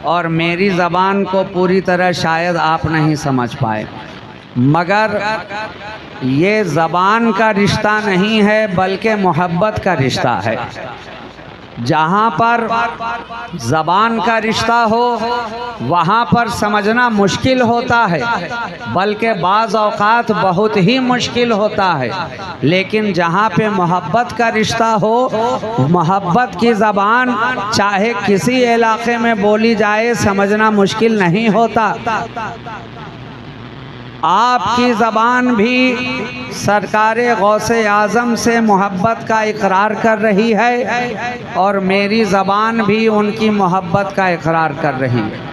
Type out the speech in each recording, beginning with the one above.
और मेरी ज़बान को पूरी तरह शायद आप नहीं समझ पाए, मगर ये ज़बान का रिश्ता नहीं है बल्कि मोहब्बत का रिश्ता है। जहाँ पर ज़बान का रिश्ता हो वहाँ पर समझना मुश्किल होता है, बल्कि बाज़ औक़ात बहुत ही मुश्किल होता है। लेकिन जहाँ पे मोहब्बत का रिश्ता हो, मोहब्बत की ज़बान चाहे किसी इलाके में बोली जाए समझना मुश्किल नहीं होता। आपकी ज़बान भी सरकारे गौसे आज़म से मोहब्बत का इकरार कर रही है और मेरी ज़बान भी उनकी मोहब्बत का इकरार कर रही है।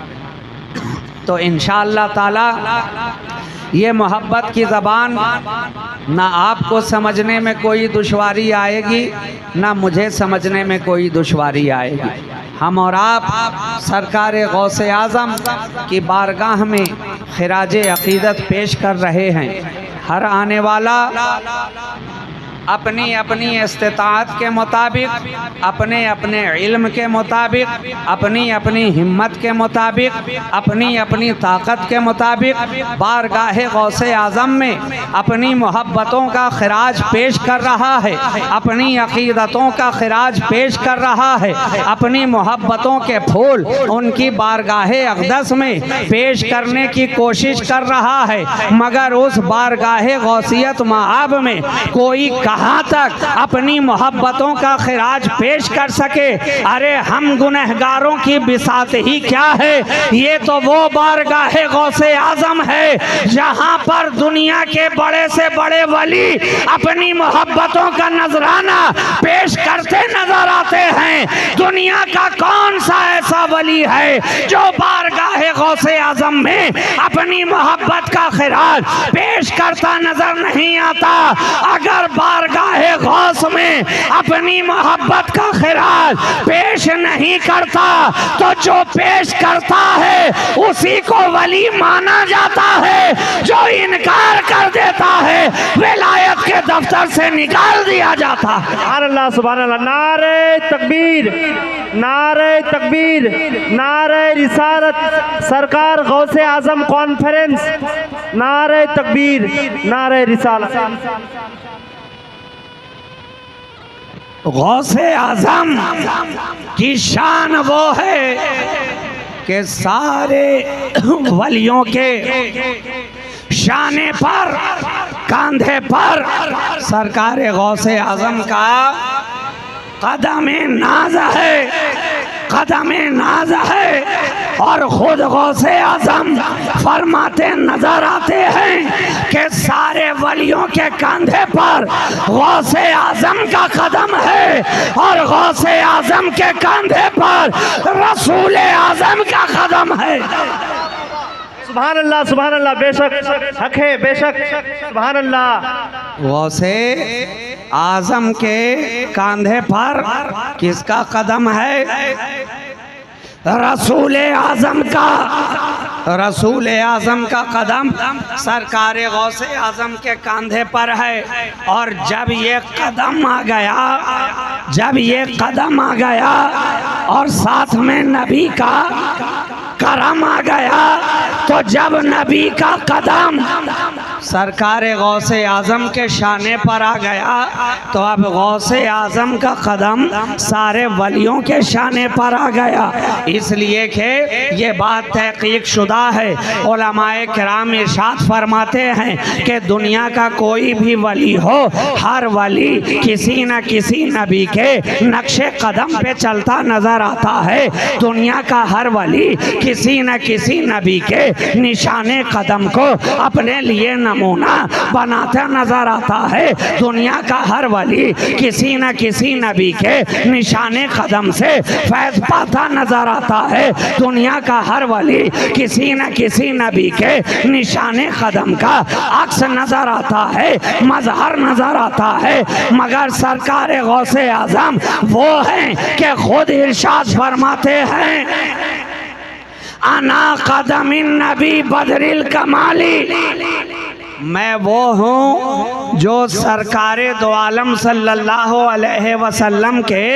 तो इंशाअल्लाह ताला ये मोहब्बत की ज़बान ना आपको समझने में कोई दुश्वारी आएगी, ना मुझे समझने में कोई दुश्वारी आएगी। हम और आप सरकार गौसे आज़म की बारगाह में खिराज अक़ीदत पेश कर रहे हैं। हर आने वाला अपनी अपनी इस्तिताअत के मुताबिक, अपने अपने इल्म के मुताबिक, अपनी अपनी हिम्मत के मुताबिक, अपनी अपनी ताकत के मुताबिक बारगाह गौसे आज़म में अपनी मोहब्बतों का खिराज पेश कर रहा है, अपनी अक़ीदतों का खिराज पेश कर रहा है, अपनी मोहब्बतों के फूल उनकी बारगाह अक़दस में पेश करने की कोशिश कर रहा है। मगर उस बारगाह गौसियत माआब में कोई कहाँ तक अपनी मोहब्बतों का खिराज पेश कर सके। अरे हम गुनहगारों की बिसात ही क्या है, ये तो वो बारगाह गौसे आज़म है जहाँ पर दुनिया के बड़े से बड़े वली अपनी मोहब्बतों का नजराना पेश करते नजर आते हैं। दुनिया का कौन सा ऐसा वली है जो बारगाह गौसे आज़म में अपनी मोहब्बत का खिराज पेश करता नजर नहीं आता। अगर बारगाह गौस में अपनी मोहब्बत का खिराज पेश नहीं करता तो जो पेश करता है उसी को वली माना जाता है, जो इनकार कर देता है विलायत के दफ्तर से निकाल दिया जाता है। अल्लाह सुभान अल्लाह। नारे तकबीर, नारे तकबीर, नारे रिसालत, सरकार गौसे आज़म कॉन्फ्रेंस, नारे तकबीर, नारे रिसालत। गौसे आज़म की शान वो है कि सारे वलियों के शाने पर, कंधे पर सरकार गौसे आज़म का कदम नाज है, कदम नाज है। और खुद गौसे आज़म फरमाते नजर आते हैं कि सारे वलियों के कंधे पर गौसे आज़म का कदम है और गौसे आज़म के कंधे पर रसूल आज़म का कदम है। सुभान अल्लाह, सुभान अल्लाह। बेशक हक है, बेशक सुभान अल्लाह। गौसे आज़म के कंधे पर किसका कदम है? रसूल आज़म का। रसूल आज़म का कदम सरकार गौसे आज़म के कंधे पर है। और जब ये कदम आ गया, जब ये कदम आ गया और साथ में नबी का करम आ गया, तो जब नबी का कदम सरकार गौसे आज़म के शाने पर आ गया तो अब गौसे आज़म का कदम सारे वलियों के शाने पर आ गया। इसलिए कि ये बात तहकीक शुदा है। उलमाए किराम इरशाद फरमाते हैं कि दुनिया का कोई भी वली हो, हर वली किसी न किसी नबी के नक्शे कदम पे चलता नजर आता है। दुनिया का हर वली किसी न किसी नबी के निशाने कदम को अपने लिए नमूना बनाता नजर आता है। दुनिया का हर वली किसी न किसी नबी के निशाने कदम से फैज़ पाता नजर आता है। दुनिया का हर वली किसी न किसी नबी के निशाने कदम का अक्स नजर आता है, मजहर नजर आता है। मगर सरकार गौसे आज़म वो हैं कि खुद इरशाद फरमाते हैं, अना कदमिन नबी बदरिल कमाली मैं वो हूँ जो सरकारे दो आलम सल्लल्लाहु अलैहि वसल्लम के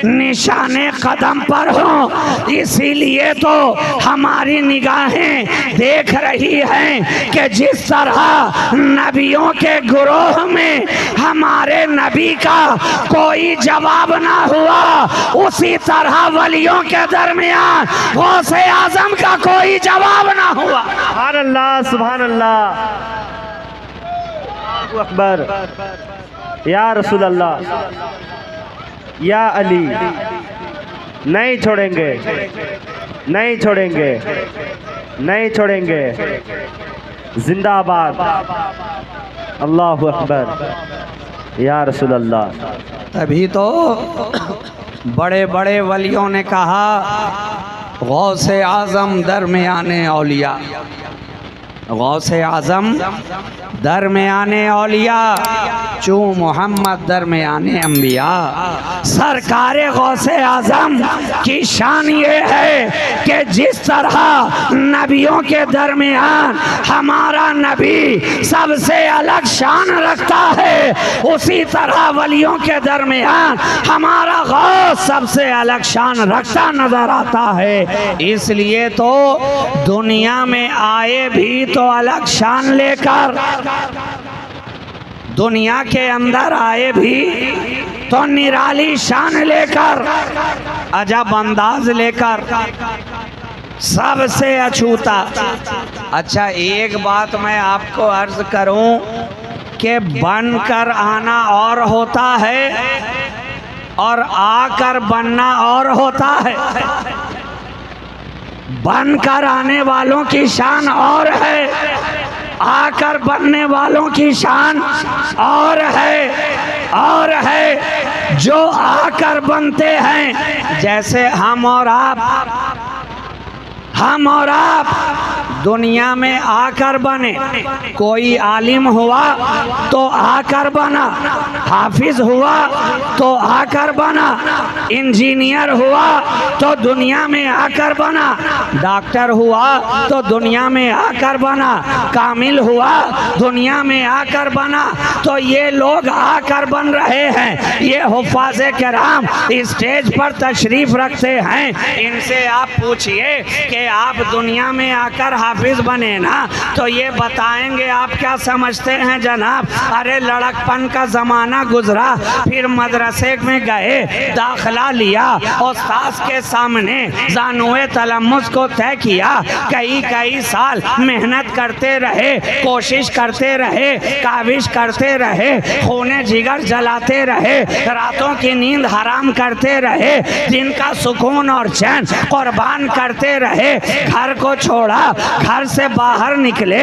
निशाने कदम पर हूँ। इसीलिए तो हमारी निगाहें देख रही हैं कि जिस तरह नबियों के गुरोह में हमारे नबी का कोई जवाब ना हुआ, उसी तरह वलियों के दरमियान गौसे आजम का कोई जवाब ना हुआ। सुभान अल्लाह, सुभान अल्लाह, अल्लाहु अकबर। या रसूल अल्लाह, या अली, नहीं छोड़ेंगे, नहीं छोड़ेंगे, नहीं छोड़ेंगे, जिंदाबाद। अल्लाहु अकबर। या रसूल अल्लाह। तभी तो बड़े बड़े वलियों ने कहा गौसे आजम दरमियाने औलिया, गौसे आजम दरमियाने औलिया, चू मोहम्मद दरमियाने अंबिया। सरकारे गौसे आजम की शान ये है कि जिस तरह नबियों के दरमियान हमारा नबी सबसे अलग शान रखता है, उसी तरह वलियों के दरमियान हमारा गौस सबसे अलग शान रखता नजर आता है। इसलिए तो दुनिया में आए भी तो अलग शान लेकर, दुनिया के अंदर आए भी तो निराली शान लेकर, अजब अंदाज लेकर, सबसे अछूता। अच्छा, एक बात मैं आपको अर्ज करूं कि बनकर आना और होता है और आकर बनना और होता है। बनकर आने वालों की शान और है, आकर बनने वालों की शान और है। और है जो आकर बनते हैं, जैसे हम और आप दुनिया में आकर बने। कोई आलिम हुआ तो आकर बना, हाफिज हुआ तो आकर बना, इंजीनियर हुआ तो दुनिया में आकर बना, डॉक्टर हुआ तो दुनिया में आकर बना, कामिल हुआ दुनिया में आकर बना। तो ये लोग आकर बन रहे हैं। ये हुफ़ाज़े किराम स्टेज पर तशरीफ रखते हैं। इनसे आप पूछिए कि आप दुनिया में आकर हाफिज बने ना, तो ये बताएंगे आप क्या समझते हैं जनाब? अरे लड़कपन का ज़माना गुजरा, फिर मदरसे में गए, दाखिला लिया, उस्ताद के सामने ज़ानुए तलम्मुस को तय किया, कई साल मेहनत करते रहे, कोशिश करते रहे, काविश करते रहे, खूने जिगर जलाते रहे, रातों की नींद हराम करते रहे, दिन का सुकून और चैन कुर्बान करते रहे, घर को छोड़ा, घर से बाहर निकले,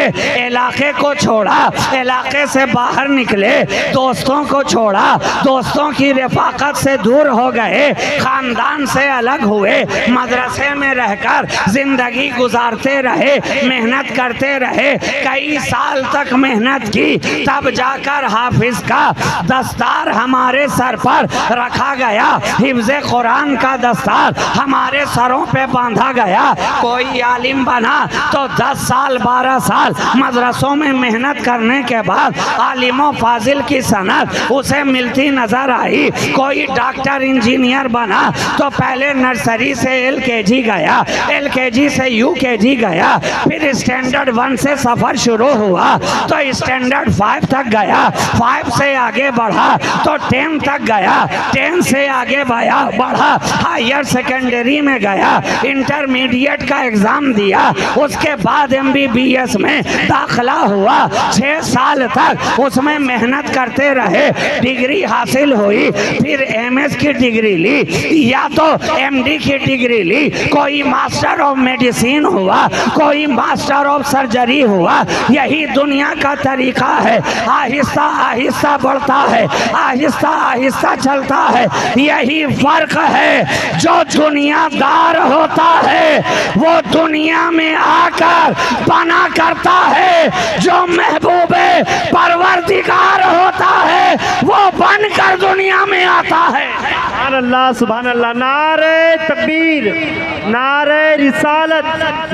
इलाके को छोड़ा, इलाके से बाहर निकले, दोस्तों को छोड़ा, दोस्तों की रफ़ाकत से दूर हो गए, खानदान से अलग हुए, मदरसे में रहकर जिंदगी गुजारते रहे, मेहनत करते रहे, कई साल तक मेहनत की, तब जाकर हाफिज का दस्तार हमारे सर पर रखा गया, हिफ्ज़े कुरान का दस्तार हमारे सरों पे बांधा गया। कोई आलिम बना तो 10 साल 12 साल मदरसों में मेहनत करने के बाद आलिमों फाजिल की सनद उसे मिलती नजर आई। कोई डॉक्टर इंजीनियर बना तो पहले नर्सरी से LKG गया, LKG से UKG गया, फिर स्टैंडर्ड 1 से सफ़र शुरू हुआ तो स्टैंडर्ड 5 तक गया, 5 से आगे बढ़ा तो 10 तक गया, 10 से आगे बढ़ा हायर सेकेंडरी में गया, इंटरमीडिएट का एग्ज़ाम दिया, उसके बाद MBBS में दाखिला हुआ, 6 साल तक उसमें मेहनत करते रहे, डिग्री हासिल हुई, फिर MS की डिग्री ली या तो MD की डिग्री ली, कोई मास्टर ऑफ मेडिसिन हुआ, कोई मास्टर ऑफ सर्जरी हुआ। यही दुनिया का तरीका है, आहिस्ता आहिस्ता बढ़ता है, आहिस्ता आहिस्ता चलता है। यही फर्क है, जो दुनियादार होता है वो दुनिया में आकर बना करता है। जो महबूबे परवरदिगार होता है वो बनकर दुनिया में आता है। सुभान अल्लाह। नारे तकबीर, नारे रिसालत,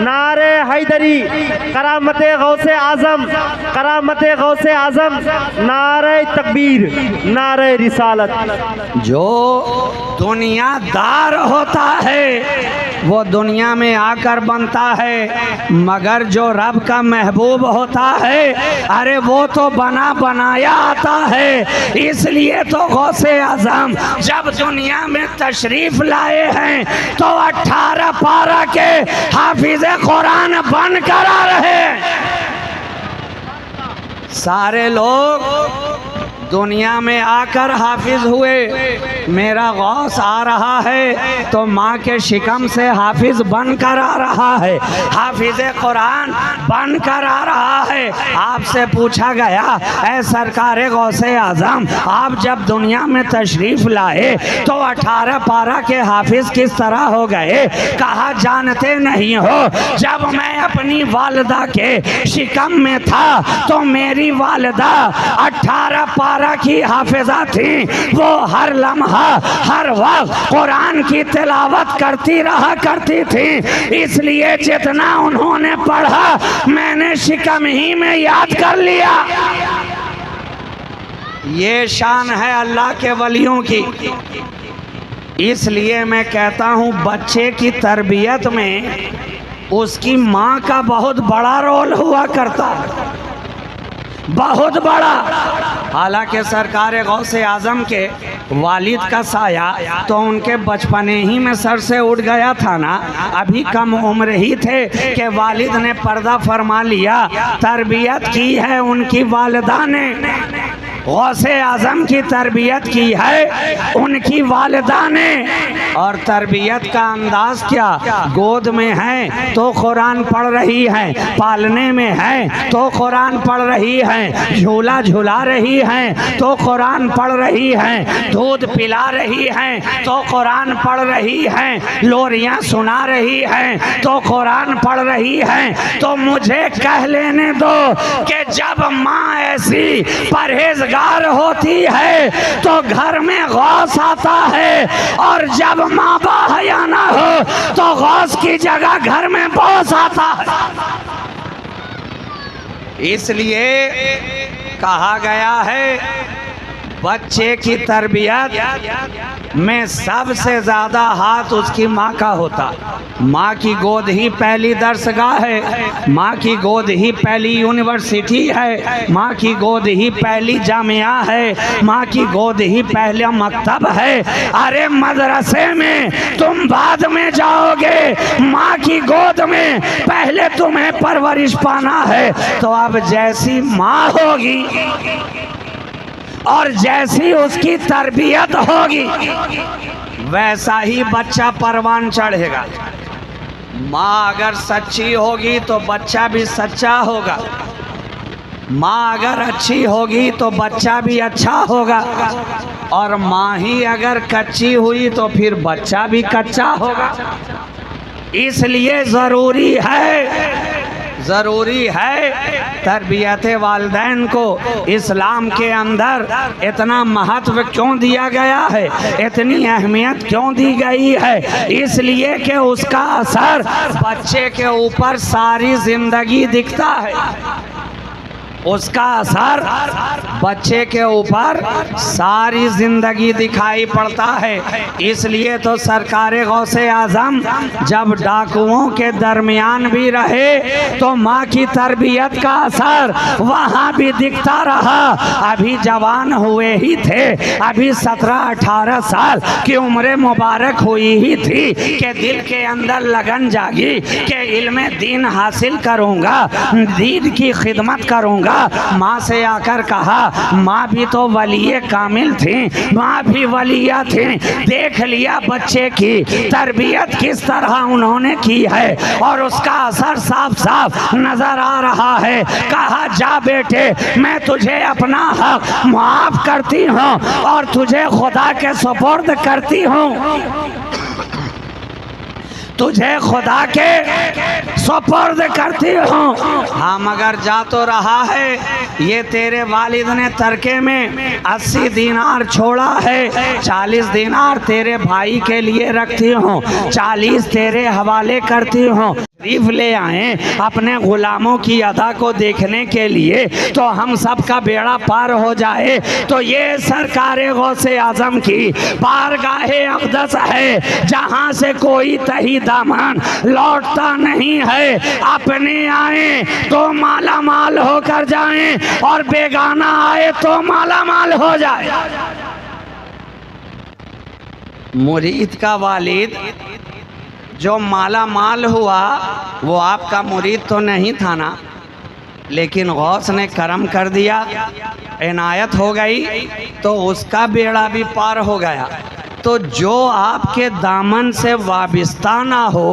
नारे हैदरी, करामते गौसे आजम, करामते गौसे आजम, नारे तकबीर, नारे रिसालत। जो दुनियादार होता है वो दुनिया में आकर बनता है, मगर जो रब का महबूब होता है अरे वो तो बना बनाया आता है। इसलिए तो गौसे आजम जब दुनिया में तशरीफ लाए हैं तो 18 पारा के हाफिज कुरान बन कर आ रहे हैं। सारे लोग दुनिया में आकर हाफिज हुए, मेरा गौस आ रहा है तो माँ के शिकम से हाफिज बनकर आ रहा है, हाफिज कुरान बनकर आ रहा है। आपसे पूछा गया ऐ सरकार गौसे आजम आप जब दुनिया में तशरीफ लाए तो 18 पारा के हाफिज किस तरह हो गए? कहा जानते नहीं हो, जब मैं अपनी वालिदा के शिकम में था तो मेरी वालिदा 18 पारा की हाफिजा थी। वो हर लम्हा हर वक्त कुरान की तिलावत करती रहा करती थी, इसलिए जितना उन्होंने पढ़ा मैंने शिकम ही में याद कर लिया। ये शान है अल्लाह के वलियों की। इसलिए मैं कहता हूँ बच्चे की तरबियत में उसकी माँ का बहुत बड़ा रोल हुआ करता है, बहुत बड़ा। हालांकि सरकार गौसे आजम के वालिद का साया तो उनके बचपने ही में सर से उठ गया था ना, अभी कम उम्र ही थे कि वालिद ने पर्दा फरमा लिया। तरबियत की है उनकी वालिदा ने, गौसे आजम की तरबियत की है उनकी वालिदा ने। और तरबियत का अंदाज क्या? गोद में है तो कुरान पढ़ रही है, पालने में है तो कुरान पढ़ रही है, झूला झुला रही है तो कुरान पढ़ रही है, दूध पिला रही है तो कुरान पढ़ रही है, लोरियां सुना रही है तो कुरान पढ़ रही है। तो मुझे कह लेने दो कि जब माँ ऐसी परहेजगार होती है तो घर में गौस आता है, और जब माँ बाहया ना हो तो गौस की जगह घर में बॉस आता है। इसलिए कहा गया है बच्चे की तरबियत में सबसे ज़्यादा हाथ उसकी माँ का होता। माँ की गोद ही पहली दरसगाह है, माँ की गोद ही पहली यूनिवर्सिटी है, माँ की गोद ही पहली जामिया है, माँ की गोद ही पहला मकतब है। अरे मदरसे में तुम बाद में जाओगे, माँ की गोद में पहले तुम्हें परवरिश पाना है। तो अब जैसी माँ होगी और जैसी उसकी तरबियत होगी वैसा ही बच्चा परवान चढ़ेगा। माँ अगर सच्ची होगी तो बच्चा भी सच्चा होगा, माँ अगर अच्छी होगी तो बच्चा भी अच्छा होगा, और माँ ही अगर कच्ची हुई तो फिर बच्चा भी कच्चा होगा। इसलिए ज़रूरी है तरबियत वालिदैन को इस्लाम के अंदर इतना महत्व क्यों दिया गया है, इतनी अहमियत क्यों दी गई है? इसलिए कि उसका असर बच्चे के ऊपर सारी ज़िंदगी दिखता है, उसका असर बच्चे के ऊपर सारी ज़िंदगी दिखाई पड़ता है। इसलिए तो सरकार गौसे आज़म जब डाकुओं के दरमियान भी रहे तो माँ की तरबियत का असर वहाँ भी दिखता रहा। अभी जवान हुए ही थे, अभी 17-18 साल की उम्र मुबारक हुई ही थी कि दिल के अंदर लगन जागी कि इल्म दीन हासिल करूँगा, दीन की खिदमत करूँगा। माँ से आकर कहा, माँ भी तो वलिये कामिल थी, माँ भी वलिया थी। देख लिया बच्चे की तरबियत किस तरह उन्होंने की है और उसका असर साफ साफ नजर आ रहा है। कहा, जा बेटे मैं तुझे अपना हक माफ करती हूँ और तुझे खुदा के सुपुर्द करती हूँ। तुझे खुदा के सुपुर्द करती हूँ। हाँ मगर जा तो रहा है, ये तेरे वालिद ने तरके में 80 दीनार छोड़ा है, 40 दीनार तेरे भाई के लिए रखती हूँ, 40 तेरे हवाले करती हूँ। शरीफ ले आए अपने गुलामों की अदा को देखने के लिए, तो हम सब का बेड़ा पार हो जाए। तो ये सरकारे गौसे आजम की बारगाहे अक़दस है, जहाँ से कोई तही दामन लौटता नहीं है। अपने आए तो माला माल होकर जाएं, और बेगाना आए तो माला माल हो जाए। मुरीद का वालिद जो माला माल हुआ वो आपका मुरीद तो नहीं था ना, लेकिन गौस ने करम कर दिया, इनायत हो गई, तो उसका बेड़ा भी पार हो गया। तो जो आपके दामन से वाबिस्ता ना हो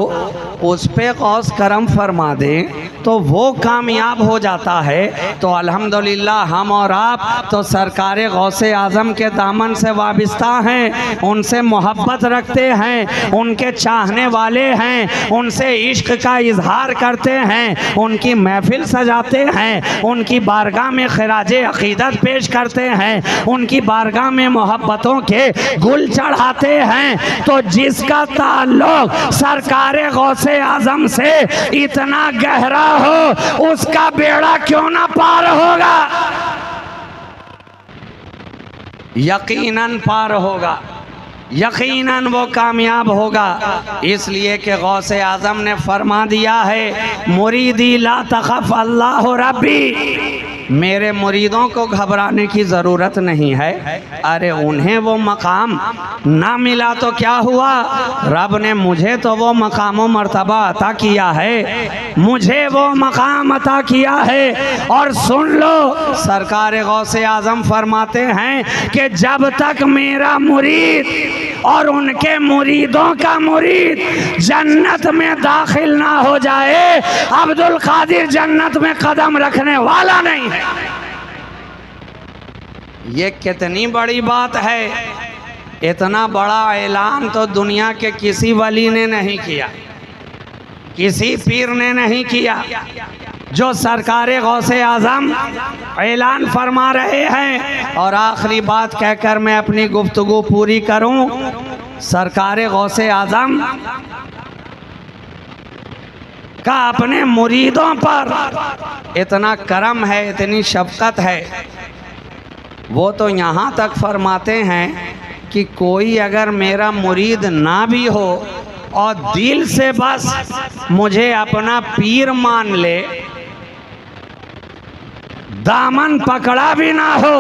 उस पे गौस करम फरमा दें तो वो कामयाब हो जाता है। तो अल्हम्दुलिल्लाह हम और आप तो सरकारे गौसे आज़म के दामन से वाबिस्ता हैं, उनसे मोहब्बत रखते हैं, उनके चाहने वाले हैं, उनसे इश्क का इजहार करते हैं, उनकी महफिल सजाते हैं, उनकी बारगाह में खिराजे अक़ीदत पेश करते हैं, उनकी बारगाह में मोहब्बतों के गुल चढ़ाते हैं। तो जिसका ताल्लुक सरकारे गौसे आज़म से इतना गहरा हो उसका बेड़ा क्यों ना पार होगा? यकीनन पार होगा, यकीनन वो कामयाब होगा। इसलिए कि गौसे आज़म ने फरमा दिया है, मुरीदी ला तखफ अल्लाह रब्बी, मेरे मुरीदों को घबराने की ज़रूरत नहीं है। अरे उन्हें वो मकाम ना मिला तो क्या हुआ, रब ने मुझे तो वो मकाम व मर्तबा अता किया है, मुझे वो मकाम अता किया है। और सुन लो, सरकार गौसे आज़म फरमाते हैं कि जब तक मेरा मुरीद और उनके मुरीदों का मुरीद जन्नत में दाखिल ना हो जाए, अब्दुल कादिर जन्नत में कदम रखने वाला नहीं है। ये कितनी बड़ी बात है, इतना बड़ा ऐलान तो दुनिया के किसी वली ने नहीं किया, किसी पीर ने नहीं किया। जो सरकारे गौसे आज़म ऐलान फरमा रहे हैं। और आखिरी बात कहकर मैं अपनी गुफ्तगू पूरी करूं, सरकारे गौसे आज़म का अपने मुरीदों पर इतना करम है, इतनी शफकत है, वो तो यहाँ तक फरमाते हैं कि कोई अगर मेरा मुरीद ना भी हो और दिल से बस मुझे अपना पीर मान ले, दामन पकड़ा भी ना हो,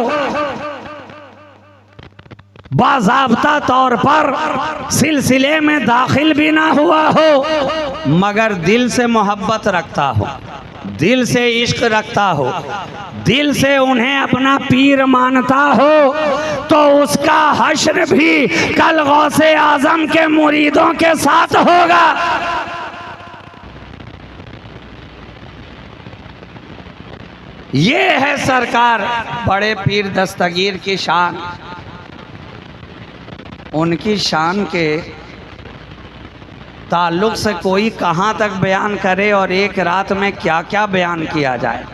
बाज़ाब्ता तौर पर सिलसिले में दाखिल भी ना हुआ हो, मगर दिल से मोहब्बत रखता हो, दिल से इश्क रखता हो, दिल से उन्हें अपना पीर मानता हो, तो उसका हश्र भी कल गौसे आज़म के मुरीदों के साथ होगा। ये है सरकार बड़े पीर दस्तगीर की शान। उनकी शान के ताल्लुक़ से कोई कहाँ तक बयान करे और एक रात में क्या क्या बयान किया जाए।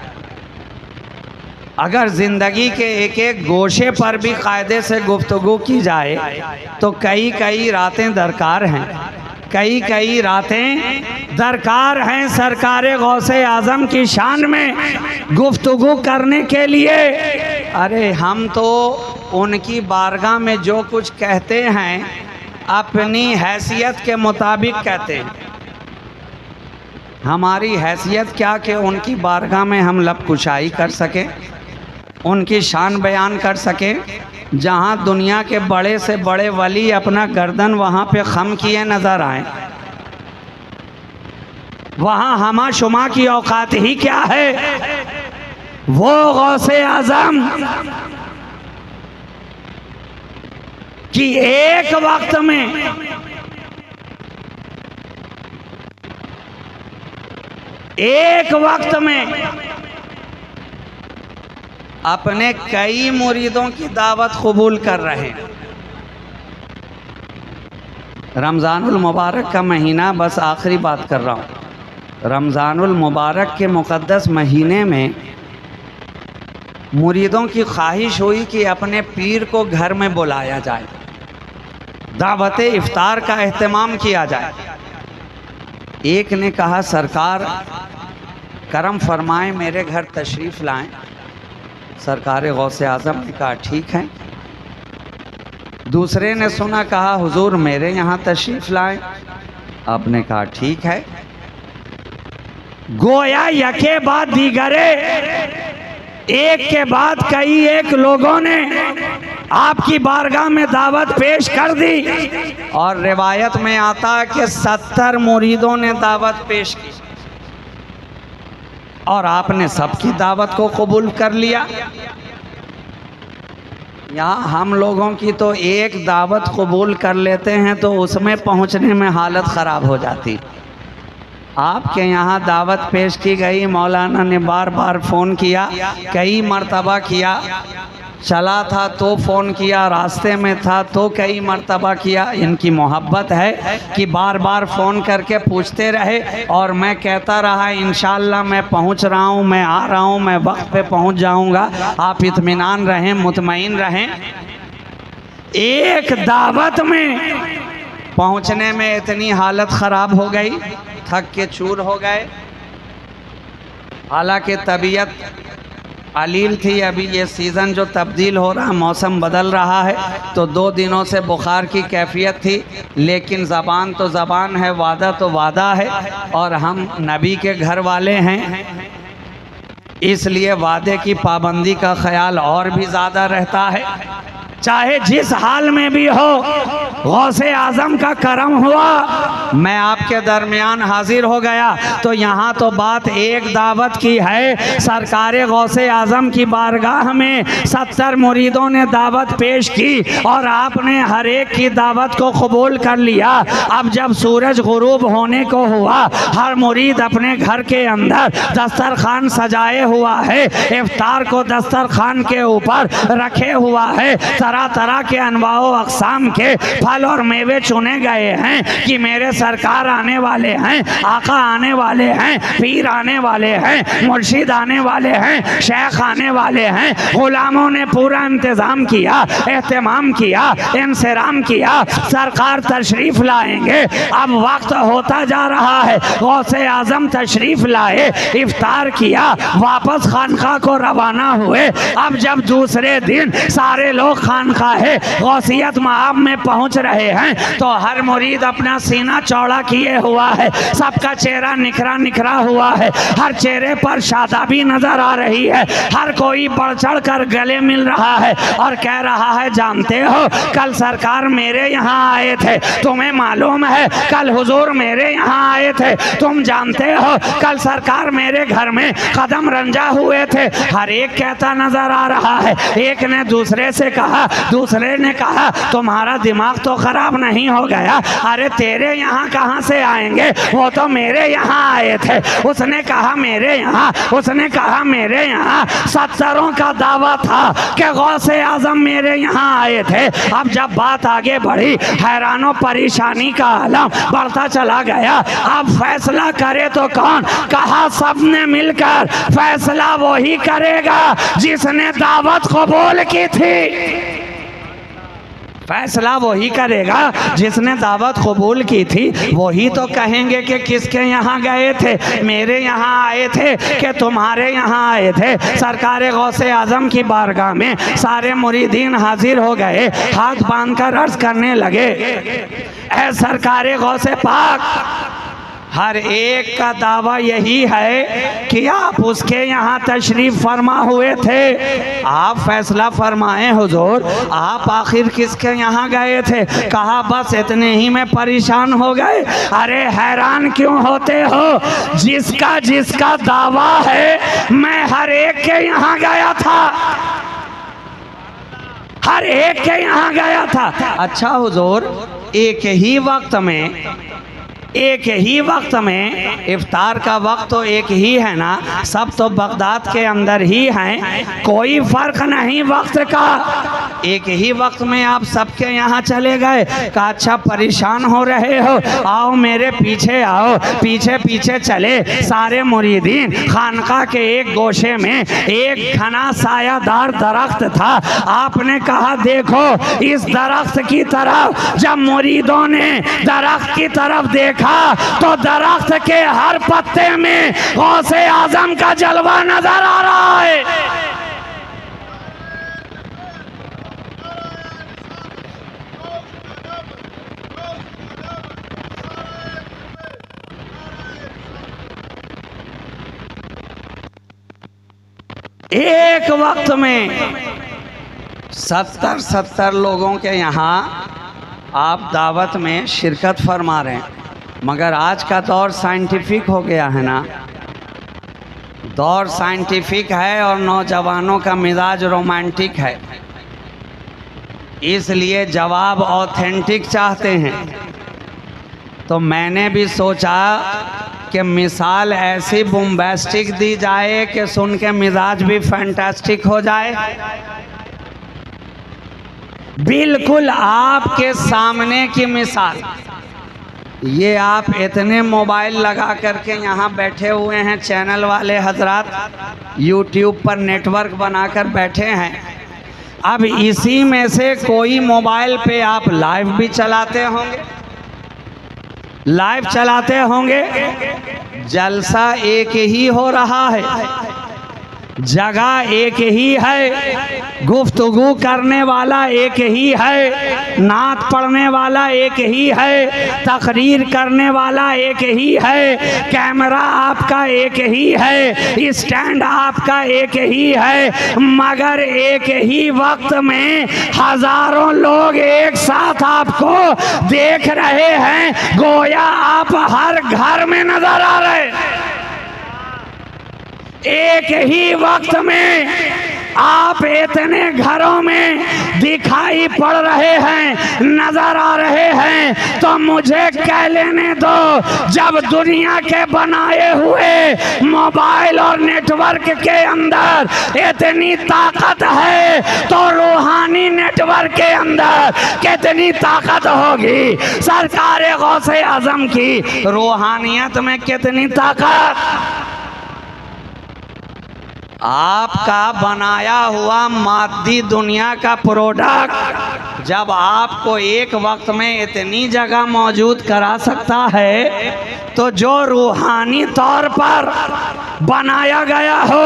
अगर ज़िंदगी के एक एक गोशे पर भी कायदे से गुफ्तगू की जाए तो कई कई रातें दरकार हैं, कई कई रातें दरकार हैं सरकारे गौसे आज़म की शान में गुफ्तगू करने के लिए। अरे हम तो उनकी बारगाह में जो कुछ कहते हैं अपनी हैसियत के मुताबिक कहते हैं। हमारी हैसियत क्या कि उनकी बारगाह में हम लब कुशाई कर सकें, उनकी शान बयान कर सकें। जहाँ दुनिया के बड़े से बड़े वली अपना गर्दन वहाँ पे खम किए नज़र आए, वहाँ हमा शुमा की औकात ही क्या है। वो गौसे आज़म कि एक वक्त में अपने कई मुरीदों की दावत कबूल कर रहे हैं। रमज़ानुल मुबारक का महीना, बस आखिरी बात कर रहा हूँ। रमज़ानुल मुबारक के मुक़द्दस महीने में मुरीदों की ख्वाहिश हुई कि अपने पीर को घर में बुलाया जाए, दावत इफ्तार का एहतमाम किया जाए। एक ने कहा सरकार करम फरमाएं, मेरे घर तशरीफ़ लाएं। सरकार गौसे आज़म ने कहा ठीक है। दूसरे ने सुना, कहा हुजूर मेरे यहाँ तशरीफ़ लाएं। आपने कहा ठीक है। गोया यके बाद दीगरे, एक के बाद कई एक लोगों ने आपकी बारगाह में दावत पेश कर दी और रिवायत में आता है कि 70 मुरीदों ने दावत पेश की और आपने सबकी दावत को कबूल कर लिया। यहाँ हम लोगों की तो एक दावत कबूल कर लेते हैं तो उसमें पहुँचने में हालत ख़राब हो जाती। आपके यहाँ दावत पेश की गई, मौलाना ने बार बार फ़ोन किया, कई मर्तबा किया, चला था तो फ़ोन किया, रास्ते में था तो कई मर्तबा किया। इनकी मोहब्बत है कि बार बार फ़ोन करके पूछते रहे और मैं कहता रहा इंशाअल्लाह मैं पहुँच रहा हूँ, मैं आ रहा हूँ, मैं वक्त पे पहुँच जाऊँगा, आप इत्मीनान रहें, मुतमईन रहें। एक दावत में पहुँचने में इतनी हालत ख़राब हो गई, थक के चूर हो गए। हालांकि तबीयत अलील थी, अभी ये सीज़न जो तब्दील हो रहा, मौसम बदल रहा है, तो 2 दिनों से बुखार की कैफियत थी। लेकिन ज़बान तो ज़बान है, वादा तो वादा है, और हम नबी के घर वाले हैं, इसलिए वादे की पाबंदी का ख्याल और भी ज़्यादा रहता है। चाहे जिस हाल में भी हो, गौसे आज़म का करम हुआ, मैं आपके दरमियान हाजिर हो गया। तो यहाँ तो बात एक दावत की है, सरकार गौसे आज़म की बारगाह में 70 मुरीदों ने दावत पेश की और आपने हर एक की दावत को कबूल कर लिया। अब जब सूरज गुरूब होने को हुआ, हर मुरीद अपने घर के अंदर दस्तरखान सजाए हुआ है, इफ्तार को दस्तरखान के ऊपर रखे हुआ है, तरह तरह के अनवाओ अक़साम के फल और मेवे चुने गए हैं कि मेरे सरकार आने वाले हैं, आका आने वाले हैं, पीर आने वाले हैं, मुर्शिद आने वाले हैं, शेख आने वाले हैं। गुलामों ने पूरा इंतज़ाम किया, एहतमाम किया, इंसराम किया, सरकार तशरीफ़ लाएंगे। अब वक्त होता जा रहा है, गौसे आज़म तशरीफ़ लाए, इफ्तार किया, वापस खानका को रवाना हुए। अब जब दूसरे दिन सारे लोग खानकाहे गौसियत मआब में पहुंच रहे हैं तो हर मुरीद अपना सीना चौड़ा किए हुआ है, सबका चेहरा निखरा निखरा हुआ है, हर चेहरे पर शादाबी नजर आ रही है, हर कोई बढ़ चढ़ कर गले मिल रहा है और कह रहा है जानते हो कल सरकार मेरे यहाँ आए थे, तुम्हें मालूम है कल हुजूर मेरे यहाँ आए थे, तुम जानते हो कल सरकार मेरे घर में कदम रंजा हुए थे। हर एक कहता नजर आ रहा है। एक ने दूसरे से कहा, दूसरे ने कहा तुम्हारा दिमाग तो खराब नहीं हो गया, अरे तेरे यहाँ कहाँ से आएंगे, वो तो मेरे यहाँ आए थे। उसने कहा मेरे यहाँ, उसने कहा मेरे यहाँ। 70 का दावा था कि गौसे आज़म मेरे यहाँ आए थे। अब जब बात आगे बढ़ी, हैरानो परेशानी का आलम बढ़ता चला गया। अब फैसला करे तो कौन? कहा सबने मिलकर फैसला वही करेगा जिसने दावत कबूल की थी। फैसला वही करेगा जिसने दावत कबूल की थी, वही तो कहेंगे कि किसके यहाँ गए थे, मेरे यहाँ आए थे कि तुम्हारे यहाँ आए थे। सरकार गौसे आज़म की बारगाह में सारे मुरीदीन हाजिर हो गए, हाथ बांधकर अर्ज करने लगे, ऐ सरकार गौसे पाक, हर एक का दावा यही है कि आप उसके यहाँ तशरीफ़ फरमा हुए थे। आप फैसला फरमाएं हुजूर, आप आखिर किसके यहाँ गए थे? कहा बस इतने ही में परेशान हो गए। अरे हैरान क्यों होते हो? जिसका जिसका दावा है मैं हर एक के यहाँ गया था, हर एक के यहाँ गया था। अच्छा हुजूर, एक ही वक्त में एक ही वक्त में, इफ्तार का वक्त तो एक ही है ना, सब तो बगदाद के अंदर ही हैं, कोई फर्क नहीं वक्त का। एक ही वक्त में आप सबके यहाँ चले गए, कहा अच्छा परेशान हो रहे हो, आओ मेरे पीछे आओ। पीछे पीछे चले सारे मुरीदीन। खानका के एक गोशे में एक घना सायादार दरख्त था। आपने कहा देखो इस दरख्त की तरफ। जब मुरीदों ने दरख्त की तरफ देखा तो दरख्त के हर पत्ते में गौसे आजम का जलवा नजर आ रहा है। एक वक्त में 70 लोगों के यहाँ आप दावत में शिरकत फरमा रहे हैं। मगर आज का दौर साइंटिफिक हो गया है ना, दौर साइंटिफिक है और नौजवानों का मिजाज रोमांटिक है, इसलिए जवाब ऑथेंटिक चाहते हैं। तो मैंने भी सोचा कि मिसाल ऐसी बम्बास्टिक दी जाए कि सुन के मिजाज भी फैंटास्टिक हो जाए। बिल्कुल आपके सामने की मिसाल। ये आप इतने मोबाइल लगा करके यहाँ बैठे हुए हैं, चैनल वाले हजरात यूट्यूब पर नेटवर्क बनाकर बैठे हैं। अब इसी में से कोई मोबाइल पे आप लाइव भी चलाते होंगे, लाइव चलाते होंगे। जलसा एक ही हो रहा है, जगह एक ही है, गुफ्तगू करने वाला एक ही है, नात पढ़ने वाला एक ही है, तकरीर करने वाला एक ही है, कैमरा आपका एक ही है, स्टैंड आपका एक ही है। मगर एक ही वक्त में हजारों लोग एक साथ आपको देख रहे हैं, गोया आप हर घर में नजर आ रहे हैं। एक ही वक्त में आप इतने घरों में दिखाई पड़ रहे हैं, नजर आ रहे हैं। तो मुझे कह लेने दो, जब दुनिया के बनाए हुए मोबाइल और नेटवर्क के अंदर इतनी ताकत है तो रूहानी नेटवर्क के अंदर कितनी ताकत होगी। सरकार गौसे आजम की रूहानियत में कितनी ताकत। आपका बनाया हुआ मादी दुनिया का प्रोडक्ट जब आपको एक वक्त में इतनी जगह मौजूद करा सकता है, तो जो रूहानी तौर पर बनाया गया हो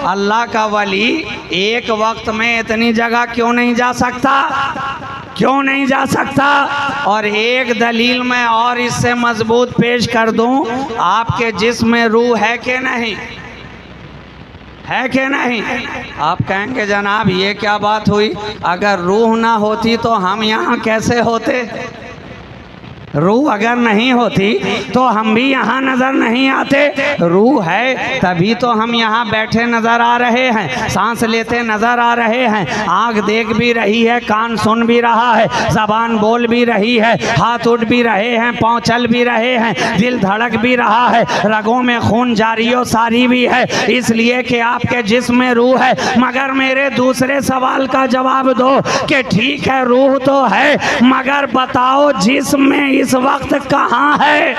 अल्लाह का वली एक वक्त में इतनी जगह क्यों नहीं जा सकता, क्यों नहीं जा सकता। और एक दलील मैं और इससे मजबूत पेश कर दूं, आपके जिस्म में रूह है कि नहीं, है कि नहीं। आप कहेंगे जनाब ये क्या बात हुई, अगर रूह ना होती तो हम यहाँ कैसे होते। रूह अगर नहीं होती तो हम भी यहाँ नज़र नहीं आते। रूह है तभी तो हम यहाँ बैठे नज़र आ रहे हैं, सांस लेते नज़र आ रहे हैं, आँख देख भी रही है, कान सुन भी रहा है, ज़बान बोल भी रही है, हाथ उठ भी रहे हैं, पाँव चल भी रहे हैं, दिल धड़क भी रहा है, रगों में खून जारियो सारी भी है, इसलिए कि आपके जिस्म में रूह है। मगर मेरे दूसरे सवाल का जवाब दो कि ठीक है रूह तो है, मगर बताओ जिस्म में इस वक्त कहाँ है।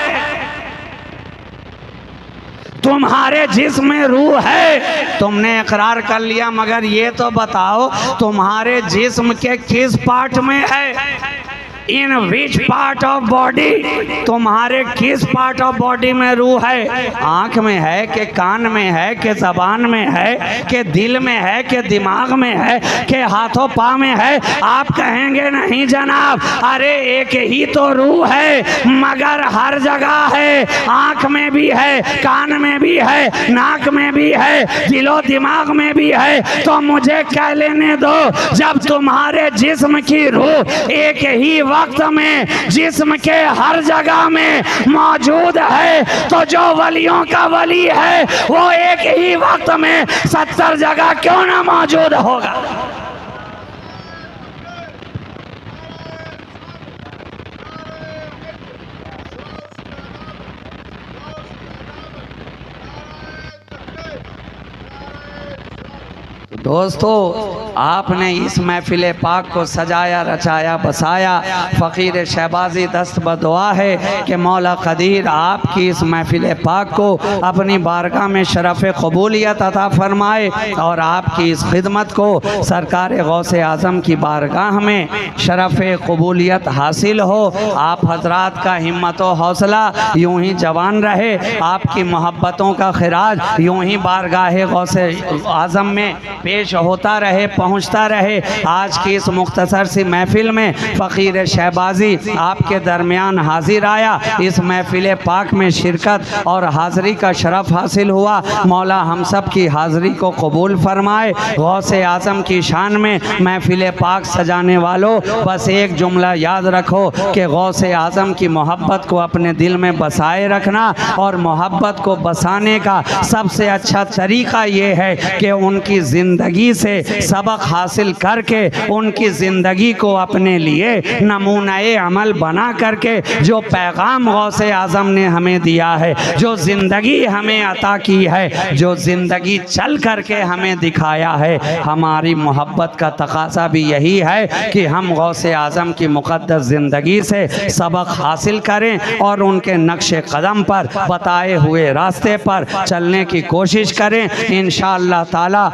तुम्हारे जिस्म में रूह है, तुमने इकरार कर लिया, मगर ये तो बताओ तुम्हारे जिस्म के किस पार्ट में है। इन विच पार्ट ऑफ बॉडी, तुम्हारे किस पार्ट ऑफ बॉडी में रूह है। आँख में है कि कान में है कि जबान में है कि दिल में है कि दिमाग में है कि हाथों पाँव में है। आप कहेंगे नहीं जनाब, अरे एक ही तो रूह है, मगर हर जगह है, आँख में भी है, कान में भी है, नाक में भी है, दिलो दिमाग में भी है। तो मुझे कह लेने दो, जब तुम्हारे जिस्म की रूह एक ही वक्त में जिस्म के हर जगह में मौजूद है, तो जो वलियों का वली है वो एक ही वक्त में 70 जगह क्यों ना मौजूद होगा। दोस्तों, आपने इस महफिल पाक को सजाया, रचाया, बसाया। फ़कीर शहबाजी दस्त बदुआ है कि मौला क़दीर आपकी इस महफिल पाक को अपनी बारगाह में शरफ़ क़बूलियत अता फ़रमाए और आपकी इस खिदमत को सरकार गौसे आज़म की बारगाह में शरफ़ क़बूलियत हासिल हो। आप हजरात का हिम्मत व हौसला यूँ ही जवान रहे, आपकी मोहब्बतों का खिराज यूँ ही बारगाह गौसे आज़म में पेश होता रहे, पहुँचता रहे। आज की इस मुख्तसर सी महफिल में फ़कीर शहबाजी आपके दरमियान हाजिर आया। इस महफिल पाक में शिरकत और हाज़री का शरफ़ हासिल हुआ। मौला हम सब की हाज़री को कबूल फरमाए। गौसे आज़म की शान में महफिल पाक सजाने वालों, बस एक जुमला याद रखो कि गौसे आज़म की मोहब्बत को अपने दिल में बसाए रखना, और मोहब्बत को बसाने का सबसे अच्छा तरीक़ा ये है कि उनकी ज़िंदगी से सबक हासिल करके उनकी ज़िंदगी को अपने लिए नमूनाए अमल बना करके जो पैगाम गौसे आज़म ने हमें दिया है, जो ज़िंदगी हमें अता की है, जो ज़िंदगी चल करके हमें दिखाया है, हमारी मोहब्बत का तकाज़ा भी यही है कि हम गौसे आज़म की मुक़द्दस ज़िंदगी से सबक हासिल करें और उनके नक्शे कदम पर बताए हुए रास्ते पर चलने की कोशिश करें। इंशाअल्लाह ताला